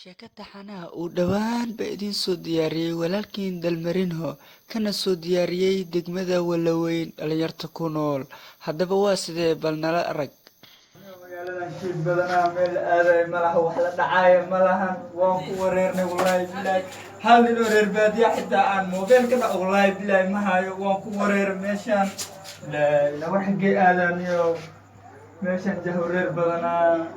sheekada xanaha uu dhowaan ba idin soo diyaariyey walaalkiin Dalmarinho kana soo diyaariyey degmada Walaweyn dhalinyarta ku nool. Haddaba waa sidee bal nala arag. magaalada shid badanaa meel aaday malaha wax la dhacaayo malahan waan ku wareernay wallahi billahi hal nin oo reer baadiya xitaa aan moobeel ka dhaco wallahi billahi ma hayo waan ku wareeray meeshaan la wax xagee aadaaniyo meeshaan jahwareer badanaa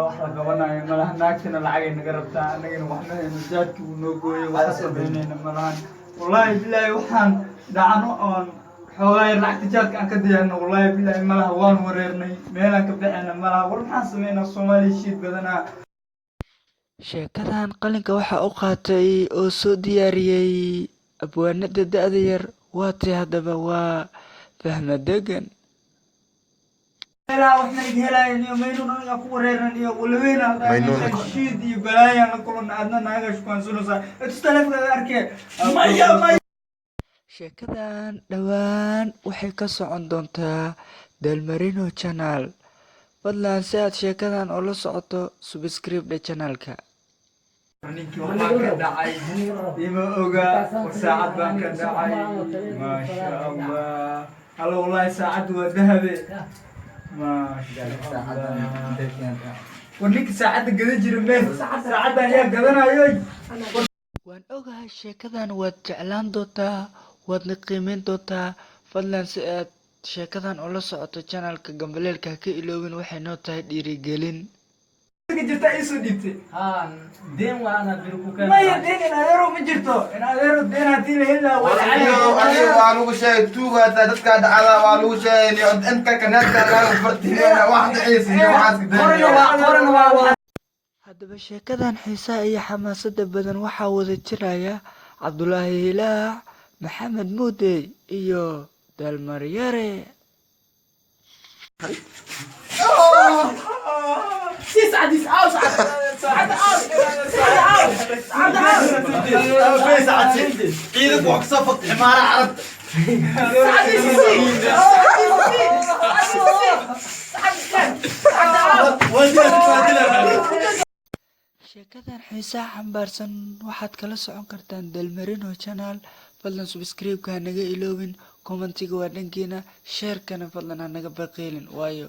wax la qabanayo malaha naagtana lacagay naga rabtaa annagana wax ma hayno jaadkii wuu noo gooyey waxa sameynayna malahan wallahi billahi waxaan dhacno oon xoolahay lacagta jaadka aan ka diyaarno wallahi billahi malaha waan wareernay meelaan ka baxayna malaha war maxaan sameynaa Soomaali shid badanaa. Sheekadan qalinka waxaa u qaatay oo soo diyaariyey abwaanada da'da yar waatay haddaba waa Fahma Degan. meelaha wax naga helaayeen iyo maynuun aniga ku wareeran iyo Walaweyn aan shid iyo balaayaan la kulana adna naaga shukaansanosaa istaleefka arkee maya Sheekadan dhowaan waxay ka socon doontaa Dalmarinho channel. Fadlan si aad sheekadan oo la socoto subscribe channelka. ninkii waxaa ka dhacay ima oga saacad baan ka dhacay maasha Allah halo wallahi saacad waa dahabe maasha Allah war ninka saacadda gadan jira meel saacaddan ayaa gadanayo Waan ogahay sheekadan waad jeclaan doontaa waadna qiimeyn doontaa. Fadlan si aad sheekadan oo la socoto channelka gambaleelka ka iloobin waxay noo tahay dhiirigelin. jirta isu dhibtay دين وانا بيركوكا maya deen in adeero ma jirto in adeero deen haddii la heli lahaa waa aniga waa lagu sheegay tuuga dadka dhacda waa lagu sheegay inta kanaadka laga fartiyay wax dhiciisa waxaas Haddaba sheekadan xiisaha iyo xamaasadda badan waxaa wada jiraya Cabdulaahi Hilaac, Maxamed Muudey iyo Dalmaryare. ciidanku wax soo faqay maara arab Sheekadan xiisaha xambaarsan waxaad kala socon kartaan Dalmarinho channel. Fadlan subscribe-ka ha naga iloobin, commentiga waa dhankeena, share-kana fadlan ha naga baqiilin waayo